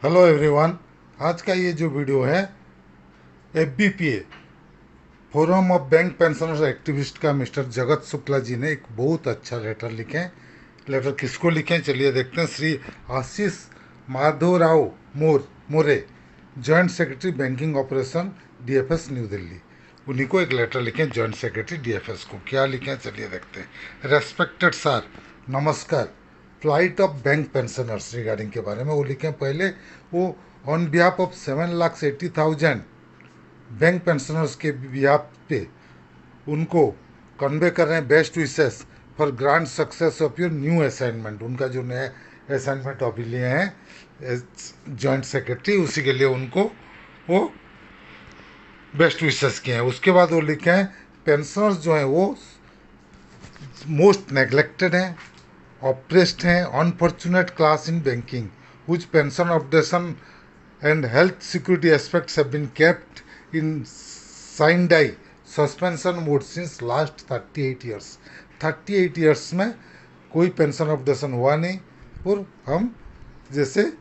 Hello everyone. आज का ये जो वीडियो है FBPA forum of bank pensioners activist का मिस्टर जगत शुक्ला जी ने एक बहुत अच्छा लेटर लिखे। लेटर किसको लिखे चलिए देखते हैं। Shri Ashish Madhavrao More, joint secretary banking operation DFS New Delhi. उन्हीं को एक लेटर लिखे जॉइंट सेक्रेटरी डीएफएस को। क्या लिखे चलिए देखते हैं। रेस्पेक्टेड सर, नमस्कार। Flight of bank pensioners regarding के बारे में वो लिखे पहले। वो on behalf of 7,80,000 bank pensioners के बिहाफ पे उनको कन्वे कर रहे हैं best wishes for grand success of your new assignment. उनका जो नया असाइनमेंट अभी लिए हैं जॉइंट सेक्रेटरी, उसी के लिए उनको वो बेस्ट विशेस किए हैं। उसके बाद वो लिखे हैं पेंशनर्स जो हैं वो मोस्ट नेग्लेक्टेड हैं, ऑप्रेस्ड हैं, unfortunate class in banking whose pension objection and health security aspects have been kept in sine suspension mode since last 38 years। 38 years में कोई पेंशन ऑब्जेक्शन हुआ नहीं और हम जैसे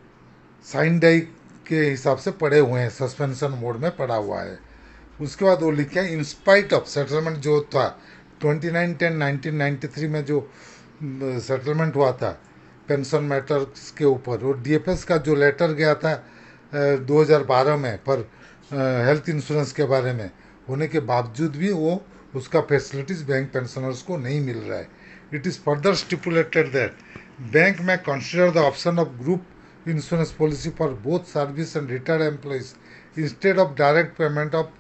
साइन डाई के हिसाब से पड़े हुए हैं, सस्पेंशन मोड में पड़ा हुआ है। उसके बाद वो लिखे हैं इन स्पाइट ऑफ सेटलमेंट जो था 29/10/1993 में जो सेटलमेंट हुआ था पेंशन मैटर्स के ऊपर, और डीएफएस का जो लेटर गया था 2012 में पर हेल्थ इंश्योरेंस के बारे में होने के बावजूद भी वो उसका फैसिलिटीज बैंक पेंशनर्स को नहीं मिल रहा है। It is further stipulated that bank may consider the option of group insurance policy for both service and retired employees instead of direct payment of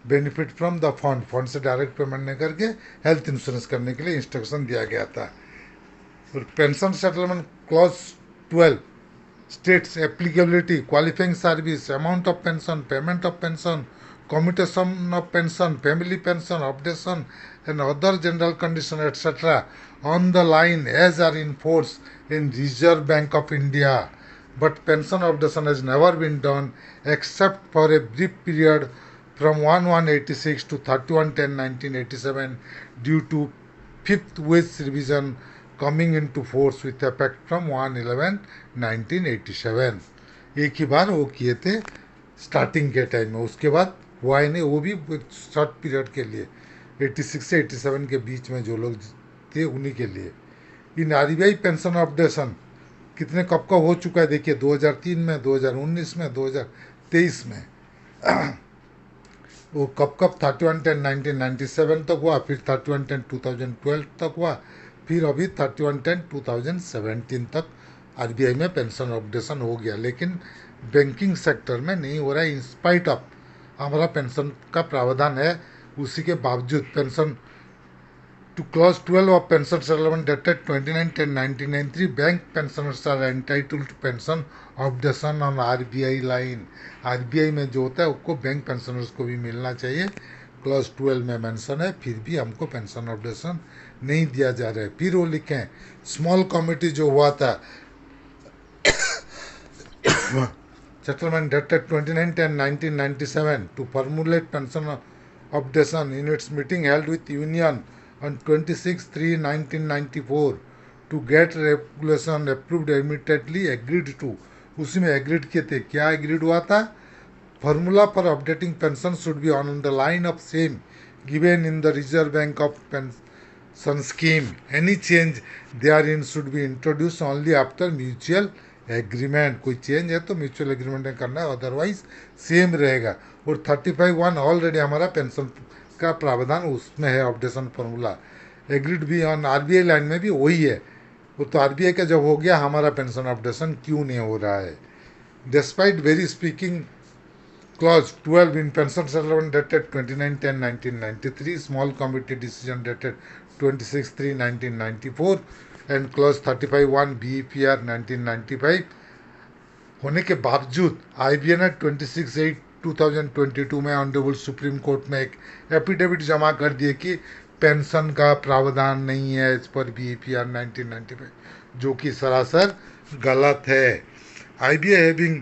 benefit from the fund से direct payment नहीं करके health insurance करने के लिए instruction दिया गया था। और pension settlement clause 12 states applicability, qualifying service, amount of pension, payment of pension, commutation of pension, family pension, updation, and other general condition, etc., on the line as are in force in Reserve Bank of India. But pension updation has never been done except for a brief period from 1/1/86 to 31/10/1987 due to fifth wage revision coming into force with effect from 1/11/1987। एक ही बार वो किए थे starting के time में, उसके बाद हुआ ही नहीं, वो भी शॉर्ट पीरियड के लिए 86 से 87 के बीच में जो लोग थे उन्हीं के लिए। इन आरबीआई पेंशन अपडेशन कितने कब का हो चुका है देखिए, 2003 में, 2019 में, 2023 में। वो कब 31/10/1997 तक हुआ, फिर 31/10/2012 तक हुआ, फिर अभी 31/10/2017 तक आरबीआई में पेंशन अपडेशन हो गया। लेकिन बैंकिंग सेक्टर में नहीं हो रहा है। इंस्पाइट ऑफ हमारा पेंशन का प्रावधान है, उसी के बावजूद pension to clause 12 of pension settlement dated 29/10/1993 bank pensioners are entitled to pension updation on RBI line. RBI में जो होता है उसको बैंक पेंशनर्स को भी मिलना चाहिए। क्लॉज 12 में मेंशन है, फिर भी हमको पेंशन अपडेशन नहीं दिया जा रहा है। फिर वो लिखें स्मॉल कमिटी जो हुआ था settlement dated 29/10/1997 to formulate pension updation in its meeting held with union on 26/3/1994 to get regulation approved immediately agreed to। उसी में एग्रीड किए थे। क्या एग्रीड हुआ था? Formula for updating pension should be on the line of same given in the Reserve Bank of pension scheme. Any change there in should be introduce only after mutual agreement. कोई change है तो mutual agreement में करना है, otherwise same रहेगा। और 35(1) already हमारा pension का प्रावधान उसमें है, अपडेशन फॉर्मूला एग्रीड भी ऑन आरबीआई लाइन में भी वही है। वो तो आरबीआई का जब हो गया, हमारा पेंशन अपडेशन क्यों नहीं हो रहा है? Despite very speaking clause 12 in pension settlement dated 29/10/1993, small committee decision dated 26/3/1994 and clause 35(1) BEPR 1995 होने के बावजूद आईबीए ने 26/8/2022 में ऑनरेबल सुप्रीम कोर्ट में एक एफिडेविट जमा कर दिए कि पेंशन का प्रावधान नहीं है इस पर बीईपीआर 1995, जो कि सरासर गलत है। IBA having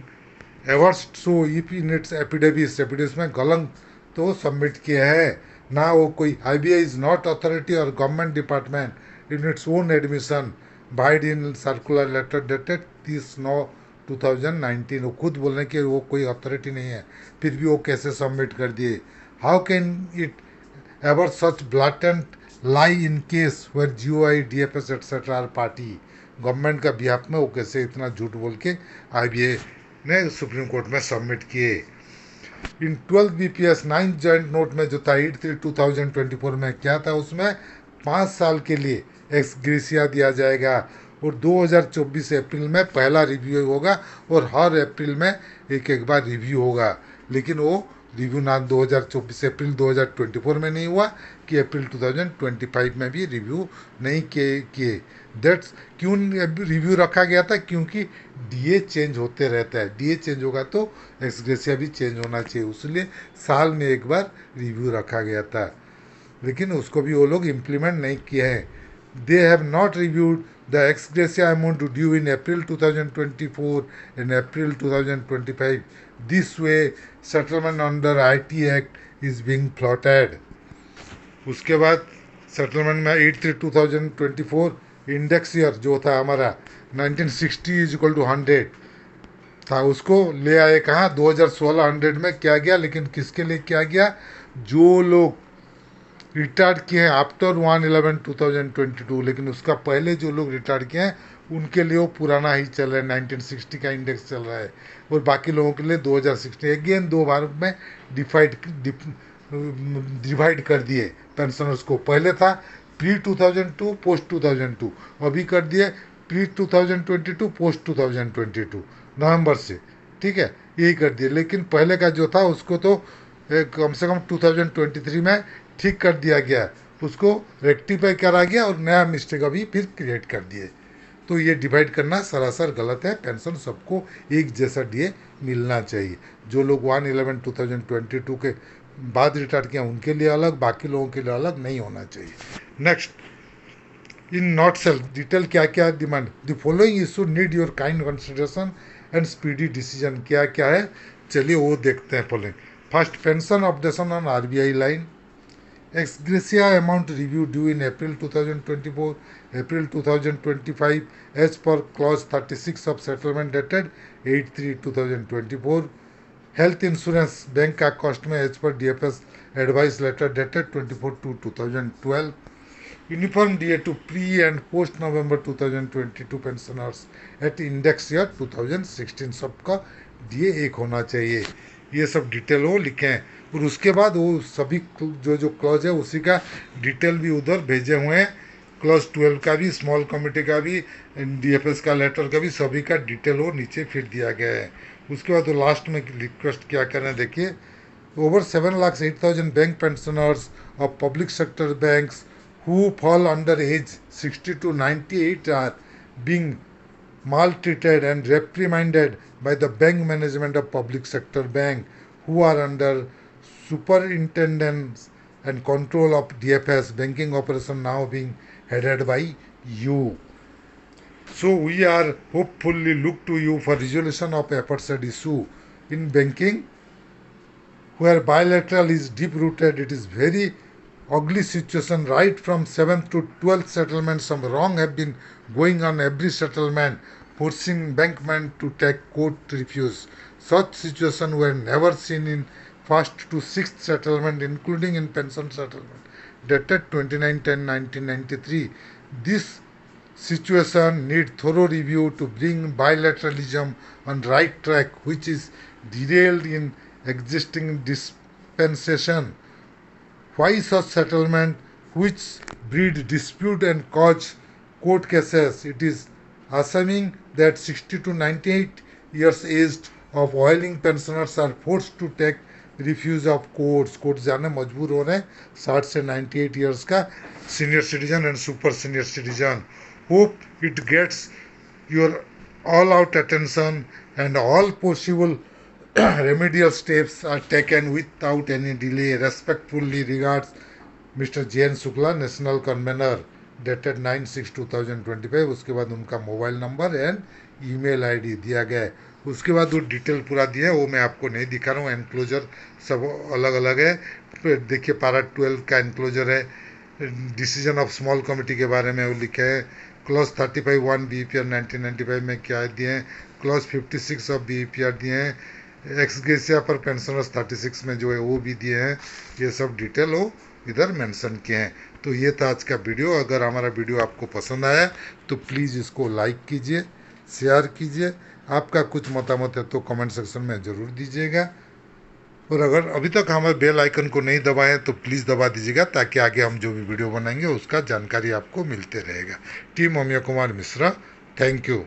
avers so if in its affidavits में गलत तो सबमिट किए हैं ना। वो कोई आईबीआई इज नॉट अथॉरिटी और government department in its own admission bide in circular letter dated 30/9 2019। वो खुद बोल रहे हैं कि वो कोई अथॉरिटी नहीं है, फिर भी वो कैसे सबमिट कर दिए। How can it ever such blatant lie in case where GOI DFS etcetera are party. Government का बिहाफ में वो कैसे इतना झूठ बोल के IBA ने सुप्रीम कोर्ट में सबमिट किए। इन 12 BPS 9 जॉइंट नोट में जो था 8/3/2024 में क्या था, उसमें 5 साल के लिए एक्स ग्रेसिया दिया जाएगा और 2024 अप्रैल में पहला रिव्यू होगा और हर अप्रैल में एक एक बार रिव्यू होगा। लेकिन वो रिव्यू ना 2024 अप्रैल 2024 में नहीं हुआ कि अप्रैल 2025 में भी रिव्यू नहीं किए। दैट्स क्यों रिव्यू रखा गया था, क्योंकि DA चेंज होते रहता है, DA चेंज होगा तो एक्सग्रेसिया भी चेंज होना चाहिए, इसलिए साल में एक बार रिव्यू रखा गया था। लेकिन उसको भी वो लोग इम्प्लीमेंट नहीं किए हैं। They have not reviewed the ex gratia amount due in April 2024 and April 2025. This way, settlement under IT Act is being plotted. उसके बाद सेटलमेंट में 8/3/2024 इंडेक्स ईयर जो था हमारा 1960 इज इक्वल टू 100 था, उसको ले आए कहाँ 2016 100 में क्या गया। लेकिन किसके लिए क्या गया, जो लोग रिटायर्ड किए हैं आफ्टर 1/11/2022, लेकिन उसका पहले जो लोग रिटायर्ड किए हैं उनके लिए वो पुराना ही चल रहा है, 1960 का इंडेक्स चल रहा है, और बाकी लोगों के लिए 2016। अगेन दो भाग में डिवाइड कर दिए पेंशनर्स को। पहले था pre-2002 post-2002, अभी कर दिए pre-2022 post-2022 नवंबर से, ठीक है, यही कर दिए। लेकिन पहले का जो था उसको तो कम से कम 2023 में ठीक कर दिया गया, उसको रेक्टिफाई करा गया और नया मिस्टेक अभी फिर क्रिएट कर दिए। तो ये डिवाइड करना सरासर गलत है। पेंशन सबको एक जैसा DA मिलना चाहिए। जो लोग 1/11/2022 के बाद रिटायर किया उनके लिए अलग, बाकी लोगों के लिए अलग नहीं होना चाहिए। Next, in not sell detail क्या क्या demand, the following issue need your kind consideration and speedy decision. क्या क्या है चलिए वो देखते हैं। Following, first, pension updation on RBI line, ex gratia amount review due in April 2024, April 2025 as per clause 36 of settlement dated 8/3/2024, health insurance bank का cost में as per DFS advice letter dated 24/2/2012, uniform DA to pre and post November 2022 pensioners at index year 2016, सबका DA एक होना चाहिए। ये सब detail वो लिखें और उसके बाद वो सभी जो जो क्लॉज है उसी का डिटेल भी उधर भेजे हुए हैं। क्लॉज 12 का भी, स्मॉल कमिटी का भी, DFS का लेटर का भी, सभी का डिटेल वो नीचे फिर दिया गया है। उसके बाद वो लास्ट में रिक्वेस्ट क्या करें, देखिए, over 7,08,000 bank pensioners of public sector banks who fall under age 60 to 98 are being maltreated and reprimanded by the bank management of public sector bank who are under superintendence and control of DFS banking operation now being headed by you. So we are hopefully look to you for resolution of aforesaid issue in banking where bilateral is deep rooted. It is very ugly situation right from 7th to 12th settlement. Some wrong have been going on every settlement, forcing bankmen to take court refuse. Such situation were never seen in 1st to 6th settlement, including in pension settlement dated 29/10/1993. This situation need thorough review to bring bilateralism on right track, which is derailed in existing dispensation. Why such settlement which breed dispute and cause court cases? It is assuming that 60 to 98 years aged of oiling pensioners are forced to take refuge of courts. Court जाने मजबूर हो रहे हैं 60 से 98 years का senior citizen and super senior citizen. Hope it gets your all out attention and all possible remedial steps are taken without any delay. Respectfully regards, Mr. J.N. Shukla, National Convener, dated 9/6/2025. उसके बाद उनका mobile number and email ID दिया गया है. उसके बाद वो detail पूरा दिया है, वो मैं आपको नहीं दिखा रहा हूँ. एनक्लोजर सब अलग अलग है. देखिए पारा 12 का एनक्लोजर है. डिसीजन ऑफ स्मॉल कमिटी के बारे में वो लिखे है. क्लॉज 35 1 BEPR 1995 में क्या दिए हैं, क्लॉज 56 ऑफ BEPR दिए हैं, एक्स ग्रेसिया पर पेंशनर्स 36 में जो है वो भी दिए हैं। ये सब डिटेल वो इधर मेंशन किए हैं। तो ये था आज का वीडियो। अगर हमारा वीडियो आपको पसंद आया तो प्लीज़ इसको लाइक कीजिए, शेयर कीजिए। आपका कुछ मतामत है तो कमेंट सेक्शन में ज़रूर दीजिएगा। और अगर अभी तक हमारे बेल आइकन को नहीं दबाएं तो प्लीज़ दबा दीजिएगा, ताकि आगे हम जो भी वीडियो बनाएंगे उसका जानकारी आपको मिलते रहेगा। Team Amiya Kumar Mishra, thank you.